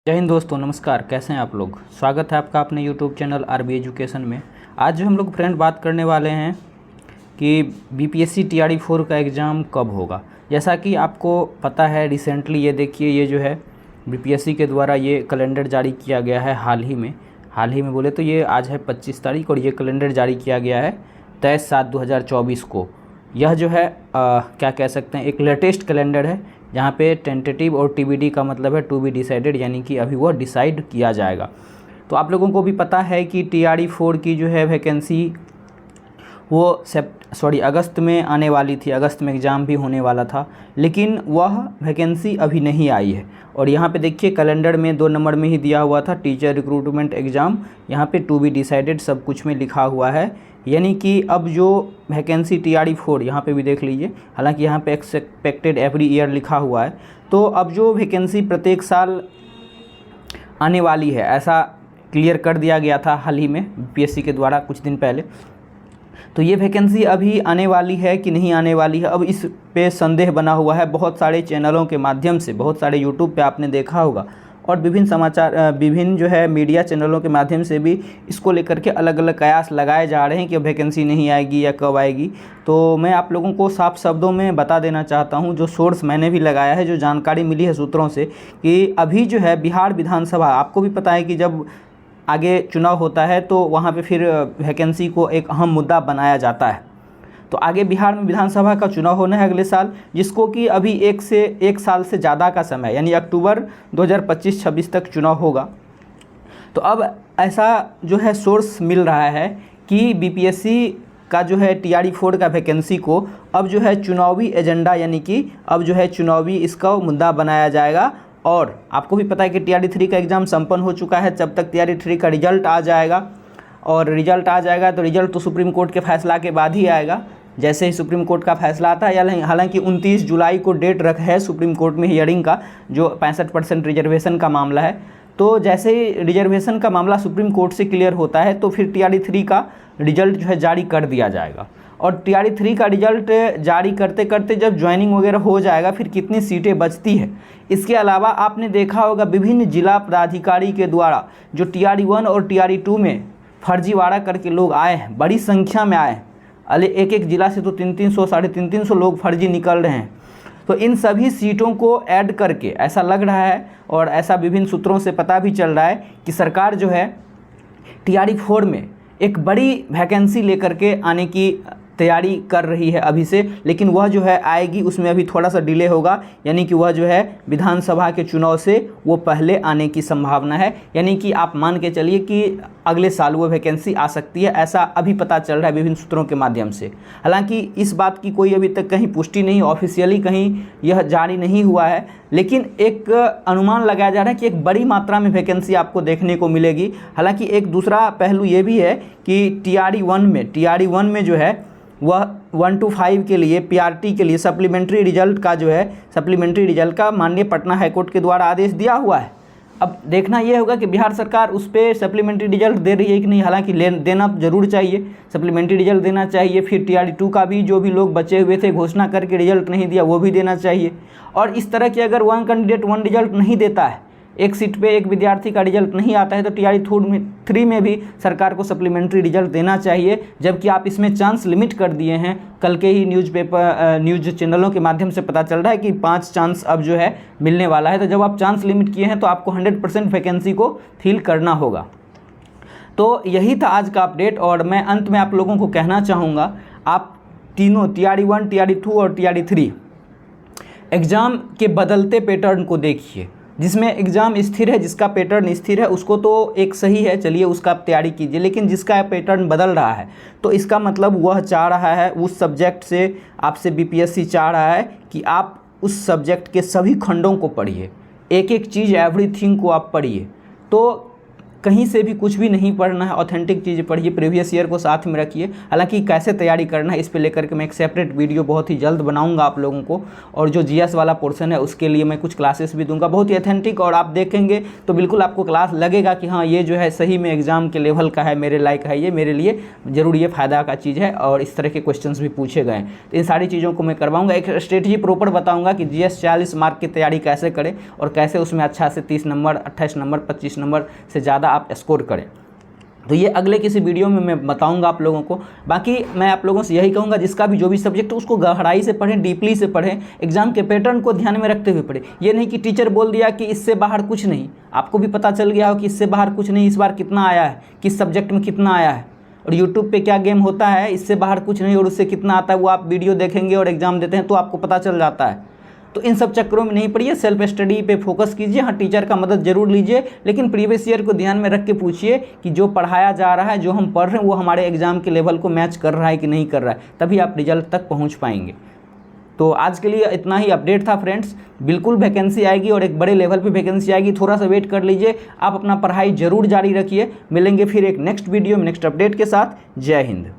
जय हिंद दोस्तों, नमस्कार। कैसे हैं आप लोग? स्वागत है आपका अपने यूट्यूब चैनल आरबी एजुकेशन में। आज जो हम लोग फ्रेंड बात करने वाले हैं कि बीपीएससी टीआरई 4 का एग्ज़ाम कब होगा। जैसा कि आपको पता है, रिसेंटली ये देखिए, ये जो है बीपीएससी के द्वारा ये कैलेंडर जारी किया गया है हाल ही में बोले तो ये आज है 25 तारीख, और ये कैलेंडर जारी किया गया है 23/7/2024 को। यह जो है क्या कह सकते हैं, एक लेटेस्ट कैलेंडर है जहाँ पे टेंटेटिव और टीबीडी का मतलब है टू बी डिसाइडेड, यानी कि अभी वो डिसाइड किया जाएगा। तो आप लोगों को भी पता है कि टीआरई 4 की जो है वैकेंसी वो अगस्त में आने वाली थी, अगस्त में एग्ज़ाम भी होने वाला था, लेकिन वह वैकेंसी अभी नहीं आई है। और यहाँ पे देखिए कैलेंडर में 2 नंबर में ही दिया हुआ था टीचर रिक्रूटमेंट एग्ज़ाम, यहाँ पे टू बी डिसाइडेड सब कुछ में लिखा हुआ है। यानी कि अब जो वैकेंसी टीआरई 4 यहाँ पे भी देख लीजिए, हालांकि यहाँ पे एक्सपेक्टेड एवरी ईयर लिखा हुआ है, तो अब जो वैकेंसी प्रत्येक साल आने वाली है ऐसा क्लियर कर दिया गया था हाल ही में बीपीएससी के द्वारा कुछ दिन पहले। तो ये वैकेंसी अभी आने वाली है कि नहीं आने वाली है, अब इस पे संदेह बना हुआ है। बहुत सारे चैनलों के माध्यम से, बहुत सारे यूट्यूब पे आपने देखा होगा, और विभिन्न जो है मीडिया चैनलों के माध्यम से भी इसको लेकर के अलग अलग कयास लगाए जा रहे हैं कि वैकेंसी नहीं आएगी या कब आएगी। तो मैं आप लोगों को साफ शब्दों में बता देना चाहता हूं, जो सोर्स मैंने भी लगाया है, जो जानकारी मिली है सूत्रों से, कि अभी जो है बिहार विधानसभा, आपको भी पता है कि जब आगे चुनाव होता है तो वहाँ पे फिर वैकेंसी को एक अहम मुद्दा बनाया जाता है। तो आगे बिहार में विधानसभा का चुनाव होना है अगले साल, जिसको कि अभी एक साल से ज़्यादा का समय, यानी अक्टूबर 2025-26 तक चुनाव होगा। तो अब ऐसा जो है सोर्स मिल रहा है कि बीपीएससी का जो है टीआरई 4 का वैकेंसी को अब जो है चुनावी एजेंडा, यानी कि अब जो है चुनावी इसका मुद्दा बनाया जाएगा। और आपको भी पता है कि टीआरई 3 का एग्ज़ाम संपन्न हो चुका है। जब तक टीआरई 3 का रिजल्ट आ जाएगा, और रिजल्ट आ जाएगा तो रिजल्ट तो सुप्रीम कोर्ट के फैसला के बाद ही आएगा। जैसे ही सुप्रीम कोर्ट का फैसला आता है, हालांकि 29 जुलाई को डेट रखा है सुप्रीम कोर्ट में हियरिंग का, जो 65% रिजर्वेशन का मामला है। तो जैसे ही रिजर्वेशन का मामला सुप्रीम कोर्ट से क्लियर होता है तो फिर टीआरई 3 का रिजल्ट जो है जारी कर दिया जाएगा। और टीआरई 3 का रिजल्ट जारी करते करते जब ज्वाइनिंग वगैरह हो जाएगा, फिर कितनी सीटें बचती है। इसके अलावा आपने देखा होगा विभिन्न जिला पदाधिकारी के द्वारा जो टीआरई 1 और टीआरई 2 में फर्जीवाड़ा करके लोग आए हैं, बड़ी संख्या में आए हैं। एक जिला से तो 300 साढ़े 300 लोग फर्जी निकल रहे हैं। तो इन सभी सीटों को ऐड करके ऐसा लग रहा है, और ऐसा विभिन्न सूत्रों से पता भी चल रहा है कि सरकार जो है टीआरई 4 में एक बड़ी वैकेंसी लेकर के आने की तैयारी कर रही है अभी से। लेकिन वह जो है आएगी, उसमें अभी थोड़ा सा डिले होगा, यानी कि वह जो है विधानसभा के चुनाव से वो पहले आने की संभावना है। यानी कि आप मान के चलिए कि अगले साल वो वैकेंसी आ सकती है, ऐसा अभी पता चल रहा है विभिन्न सूत्रों के माध्यम से। हालांकि इस बात की कोई अभी तक कहीं पुष्टि नहीं, ऑफिशियली कहीं यह जारी नहीं हुआ है, लेकिन एक अनुमान लगाया जा रहा है कि एक बड़ी मात्रा में वैकेंसी आपको देखने को मिलेगी। हालांकि एक दूसरा पहलू ये भी है कि टीआरई 1 में जो है वह 1 to 5 के लिए, पीआरटी के लिए सप्लीमेंट्री रिजल्ट का माननीय पटना हाईकोर्ट के द्वारा आदेश दिया हुआ है। अब देखना यह होगा कि बिहार सरकार उस पर सप्लीमेंट्री रिजल्ट दे रही है कि नहीं। हालांकि देना जरूर चाहिए, सप्लीमेंट्री रिजल्ट देना चाहिए। फिर टीआरई 2 का भी जो भी लोग बचे हुए थे घोषणा करके रिजल्ट नहीं दिया, वो भी देना चाहिए। और इस तरह की अगर 1 कैंडिडेट 1 रिजल्ट नहीं देता है, एक सीट पे एक विद्यार्थी का रिजल्ट नहीं आता है, तो टीआरई 3 में भी सरकार को सप्लीमेंट्री रिजल्ट देना चाहिए। जबकि आप इसमें चांस लिमिट कर दिए हैं। कल के ही न्यूज़ चैनलों के माध्यम से पता चल रहा है कि 5 चांस अब जो है मिलने वाला है। तो जब आप चांस लिमिट किए हैं तो आपको 100% वैकेंसी को फिल करना होगा। तो यही था आज का अपडेट, और मैं अंत में आप लोगों को कहना चाहूँगा, आप तीनों टीआरई 1, टीआरई 2 और टीआरई 3 एग्ज़ाम के बदलते पैटर्न को देखिए। जिसमें एग्ज़ाम स्थिर है, जिसका पैटर्न स्थिर है, उसको तो एक सही है, चलिए उसका आप तैयारी कीजिए। लेकिन जिसका पैटर्न बदल रहा है, तो इसका मतलब वह चाह रहा है, उस सब्जेक्ट से आपसे बीपीएससी चाह रहा है कि आप उस सब्जेक्ट के सभी खंडों को पढ़िए, एक एक चीज़, एवरीथिंग को आप पढ़िए। तो कहीं से भी कुछ भी नहीं पढ़ना है, ऑथेंटिक चीज़ें पढ़िए, प्रीवियस ईयर को साथ में रखिए। हालांकि कैसे तैयारी करना है इस पे लेकर के मैं एक सेपरेट वीडियो बहुत ही जल्द बनाऊंगा आप लोगों को, और जो जीएस वाला पोर्शन है उसके लिए मैं कुछ क्लासेस भी दूंगा बहुत ही ऑथेंटिक, और आप देखेंगे तो बिल्कुल आपको क्लास लगेगा कि हाँ ये जो है सही में एग्जाम के लेवल का है, मेरे लायक है, ये मेरे लिए ज़रूर ये फ़ायदा का चीज़ है, और इस तरह के क्वेश्चंस भी पूछे गए। तो इन सारी चीज़ों को मैं करवाऊंगा, एक स्ट्रेटजी प्रॉपर बताऊंगा कि जीएस 40 मार्क की तैयारी कैसे करें और कैसे उसमें अच्छा से 30 नंबर, 28 नंबर, 25 नंबर से ज़्यादा आप स्कोर करें। तो ये अगले किसी वीडियो में मैं बताऊंगा आप लोगों को। बाकी मैं आप लोगों से यही कहूँगा, जिसका भी जो भी सब्जेक्ट है उसको गहराई से पढ़ें, डीपली से पढ़ें, एग्जाम के पैटर्न को ध्यान में रखते हुए पढ़ें। ये नहीं कि टीचर बोल दिया कि इससे बाहर कुछ नहीं, आपको भी पता चल गया हो कि इससे बाहर कुछ नहीं, इस बार कितना आया है, किस सब्जेक्ट में कितना आया है, और यूट्यूब पे क्या गेम होता है, इससे बाहर कुछ नहीं और उससे कितना आता है, वो आप वीडियो देखेंगे और एग्जाम देते हैं तो आपको पता चल जाता है। तो इन सब चक्करों में नहीं पड़िए, सेल्फ स्टडी पे फोकस कीजिए। हाँ, टीचर का मदद जरूर लीजिए, लेकिन प्रीवियस ईयर को ध्यान में रख के पूछिए कि जो पढ़ाया जा रहा है, जो हम पढ़ रहे हैं, वो हमारे एग्जाम के लेवल को मैच कर रहा है कि नहीं कर रहा है, तभी आप रिजल्ट तक पहुँच पाएंगे। तो आज के लिए इतना ही अपडेट था फ्रेंड्स। बिल्कुल वैकेंसी आएगी और एक बड़े लेवल पे वैकेंसी आएगी, थोड़ा सा वेट कर लीजिए। आप अपना पढ़ाई जरूर जारी रखिए। मिलेंगे फिर एक नेक्स्ट वीडियो में नेक्स्ट अपडेट के साथ। जय हिंद।